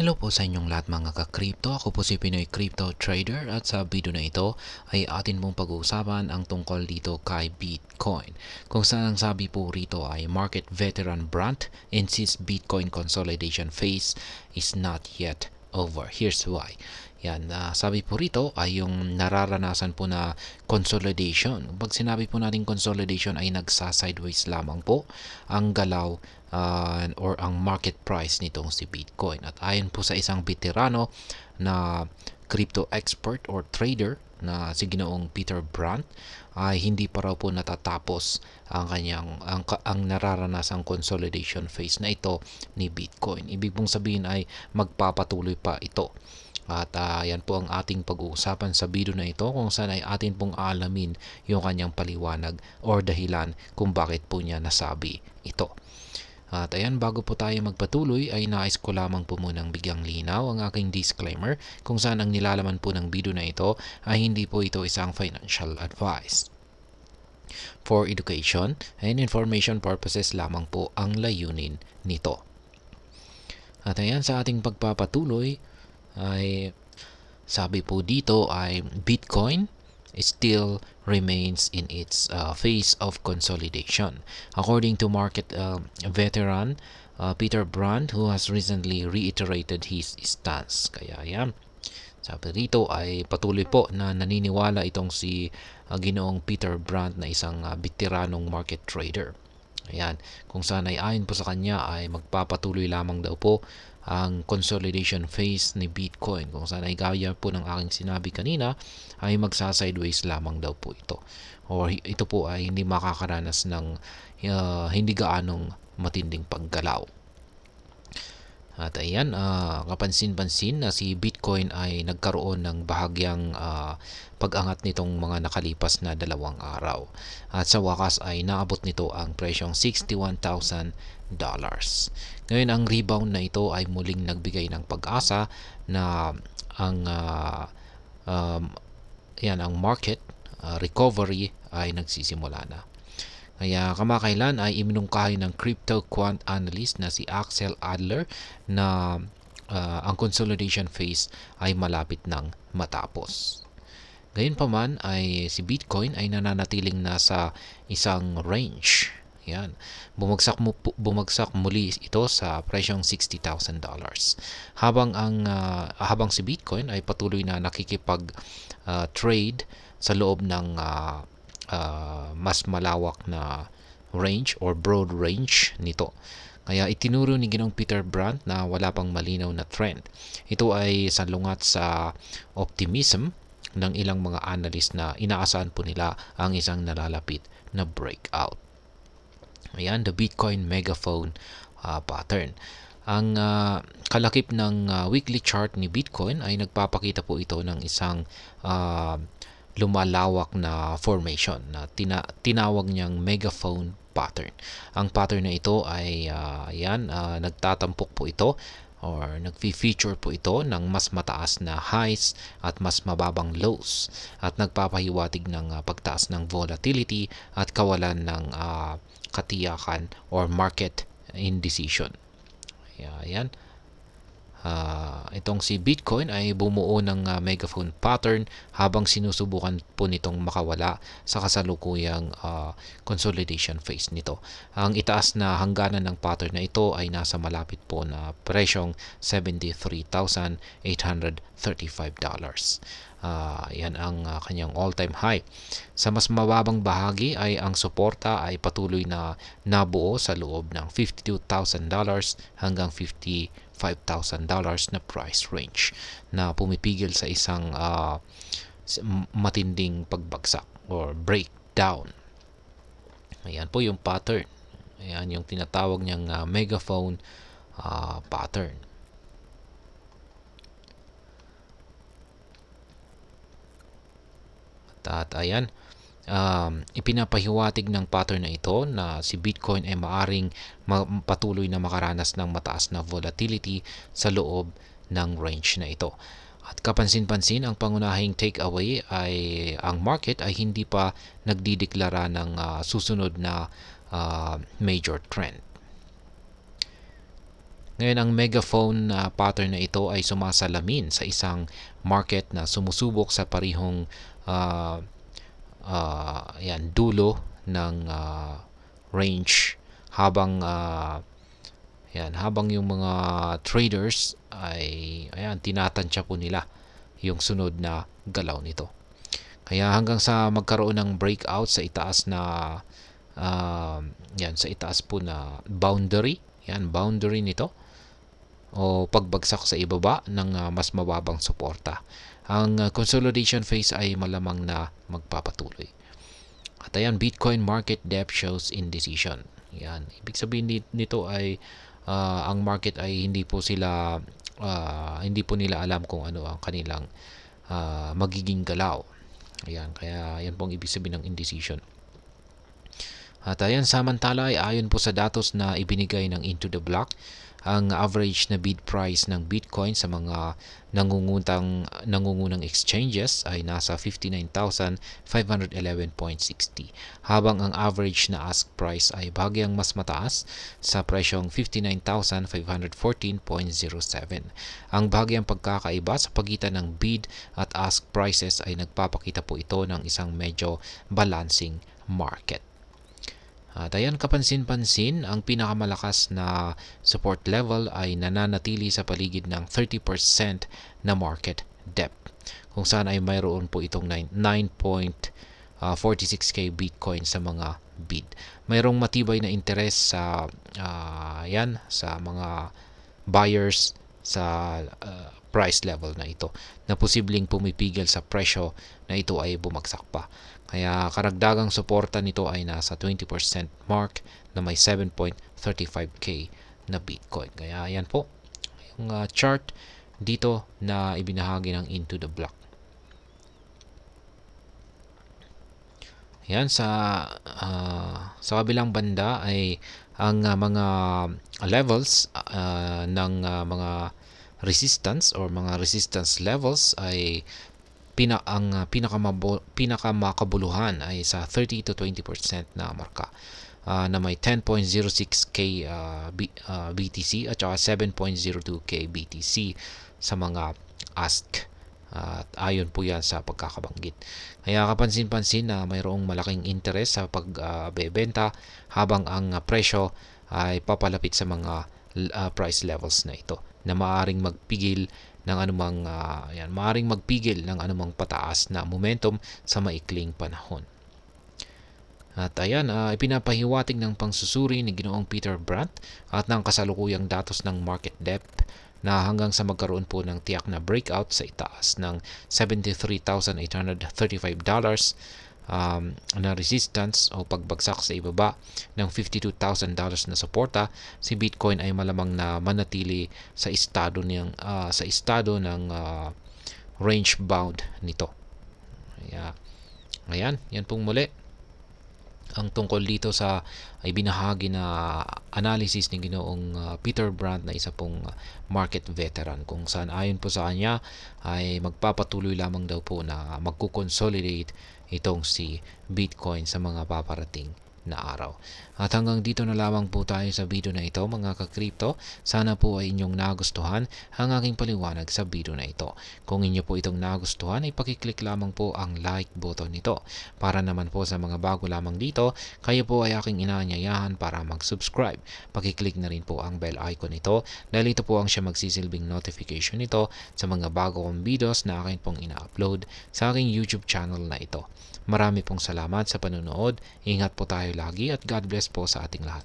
Hello po sa inyong lahat mga ka-crypto. Ako po si Pinoy Crypto Trader at sa video na ito ay atin pong pag-uusapan ang tungkol dito kay Bitcoin. Kung saan ang sabi po rito ay market veteran Brandt insists Bitcoin consolidation phase is not yet over. Here's why. Yan, sabi po rito ay yung nararanasan po na consolidation. Pag sinabi po natin consolidation ay nagsa-sideways lamang po ang galaw or ang market price nitong si Bitcoin. At ayon po sa isang veterano na crypto expert or trader na si Ginoong Peter Brandt, ay hindi pa raw po natatapos ang nararanasang consolidation phase na ito ni Bitcoin. Ibig pong sabihin ay magpapatuloy pa ito. At yan po ang ating pag-uusapan sa video na ito, kung saan ay atin pong alamin yung kanyang paliwanag or dahilan kung bakit po niya nasabi ito. At ayan, bago po tayo magpatuloy ay nais ko lamang po munang bigyang linaw ang aking disclaimer kung saan ang nilalaman po ng video na ito ay hindi po ito isang financial advice. For education and information purposes lamang po ang layunin nito. At ayan, sa ating pagpapatuloy ay sabi po dito ay Bitcoin still remains in its phase of consolidation. According to market veteran Peter Brandt, who has recently reiterated his stance. Kaya yan, sabi rito ay patuloy po na naniniwala itong si Ginoong Peter Brandt na isang veteranong market trader. Ayan, kung saan ay ayon po sa kanya ay magpapatuloy lamang daw po ang consolidation phase ni Bitcoin, kung saan ay gaya po ng aking sinabi kanina ay magsa-sideways lamang daw po ito, or ito po ay hindi makakaranas ng hindi gaanong matinding paggalaw. At ayan, kapansin-pansin na si Bitcoin ay nagkaroon ng bahagyang pag-angat nitong mga nakalipas na 2 araw. At sa wakas ay naabot nito ang presyong $61,000. Ngayon, ang rebound na ito ay muling nagbigay ng pag-asa na ang ang market recovery ay nagsisimula na. Kaya kamakailan ay iminungkahi ng crypto quant analyst na si Axel Adler na ang consolidation phase ay malapit nang matapos. Gayunpaman ay si Bitcoin ay nananatiling nasa isang range. Yan. Bumagsak muli ito sa presyong $60,000. Habang si Bitcoin ay patuloy na nakikipag trade sa loob ng mas malawak na range or broad range nito. Kaya itinuro ni Ginoong Peter Brandt na wala pang malinaw na trend. Ito ay salungat sa optimism ng ilang mga analyst na inaasahan po nila ang isang nalalapit na breakout. Ayan, the Bitcoin megaphone pattern. Ang kalakip ng weekly chart ni Bitcoin ay nagpapakita po ito ng isang lumalawak na formation na tinawag niyang megaphone pattern. Ang pattern na ito ay nagtatampok po ito or nagfi-feature po ito ng mas mataas na highs at mas mababang lows at nagpapahiwatig ng pagtaas ng volatility at kawalan ng katiyakan or market indecision. Ayan. Itong si Bitcoin ay bumuo ng megaphone pattern habang sinusubukan po nitong makawala sa kasalukuyang consolidation phase nito. Ang itaas na hangganan ng pattern na ito ay nasa malapit po na presyong $73,835. Yan ang kanyang all-time high. Sa mas mababang bahagi ay ang suporta ay patuloy na nabuo sa loob ng $52,000 hanggang $55,000 na price range na pumipigil sa isang matinding pagbagsak or breakdown. Ayan po yung pattern. Ayan yung tinatawag niyang megaphone pattern. At ayan, ipinapahiwatig ng pattern na ito na si Bitcoin ay maaring patuloy na makaranas ng mataas na volatility sa loob ng range na ito. At kapansin-pansin, ang pangunahing takeaway ay ang market ay hindi pa nagdideklara ng susunod na major trend. Ngayon, ang megaphone na pattern na ito ay sumasalamin sa isang market na sumusubok sa parihong dulo ng range habang habang yung mga traders ay tinatansya po nila yung sunod na galaw nito. Kaya hanggang sa magkaroon ng breakout sa itaas na sa itaas po na boundary, boundary nito o pagbagsak sa ibaba ng mas mababang suporta, ang consolidation phase ay malamang na magpapatuloy. At ayan, Bitcoin market depth shows indecision. Ibig sabihin nito ay ang market ay hindi po nila alam kung ano ang kanilang magiging galaw. Kaya yan pong ibig sabihin ng indecision. At ayan, samantala ay ayon po sa datos na ibinigay ng Into the Block, ang average na bid price ng Bitcoin sa mga nangungunang exchanges ay nasa 59,511.60, habang ang average na ask price ay bahagyang mas mataas sa presyong 59,514.07. Ang bahagyang pagkakaiba sa pagitan ng bid at ask prices ay nagpapakita po ito ng isang medyo balancing market. At ayan, kapansin-pansin, ang pinakamalakas na support level ay nananatili sa paligid ng 30% na market depth, kung saan ay mayroon po itong 9.46k Bitcoin sa mga bid. Mayroong matibay na interes sa mga buyers sa price level na ito, na posibleng pumipigil sa presyo na ito ay bumagsak pa. Kaya karagdagang suporta nito ay nasa 20% mark na may 7.35k na Bitcoin. Kaya yan po yung chart dito na ibinahagi ng Into the Block. Yan, sa kabilang banda ay ang mga levels ng mga resistance or mga resistance levels ay pinakamakabuluhan ay sa 30 to 20% na marka, na may 10.06k BTC at saka 7.02k BTC sa mga ask. At ayon po yan sa pagkakabanggit. Kaya kapansin-pansin na mayroong malaking interes sa pagbebenta habang ang presyo ay papalapit sa mga price levels na ito, na maaring magpigil ng anumang pataas na momentum sa maikling panahon. At ayan, ipinapahiwatig ng pangsusuri ni Ginoong Peter Brandt at ng kasalukuyang datos ng market depth na hanggang sa magkaroon po ng tiyak na breakout sa itaas ng $73,835 na resistance o pagbagsak sa ibaba ng $52,000 na suporta, si Bitcoin ay malamang na manatili sa estado ng range bound nito. Ayan, yan pong muli ang tungkol dito sa ibinahagi na analysis ni Ginoong Peter Brandt, na isa pong market veteran, kung saan ayon po sa kanya ay magpapatuloy lamang daw po na magkukonsolidate itong si Bitcoin sa mga paparating na araw. At hanggang dito na lamang po tayo sa video na ito, mga ka-crypto. Sana po ay inyong nagustuhan ang aking paliwanag sa video na ito. Kung inyo po itong nagustuhan, ay pakiclick lamang po ang like button nito. Para naman po sa mga bago lamang dito, kayo po ay aking inaanyayahan para mag-subscribe. Pakiclick na rin po ang bell icon nito, dahil ito po ang siya magsisilbing notification nito sa mga bago kong videos na akin pong ina-upload sa aking YouTube channel na ito. Marami pong salamat sa panonood. Ingat po tayo lagi at God bless po sa ating lahat.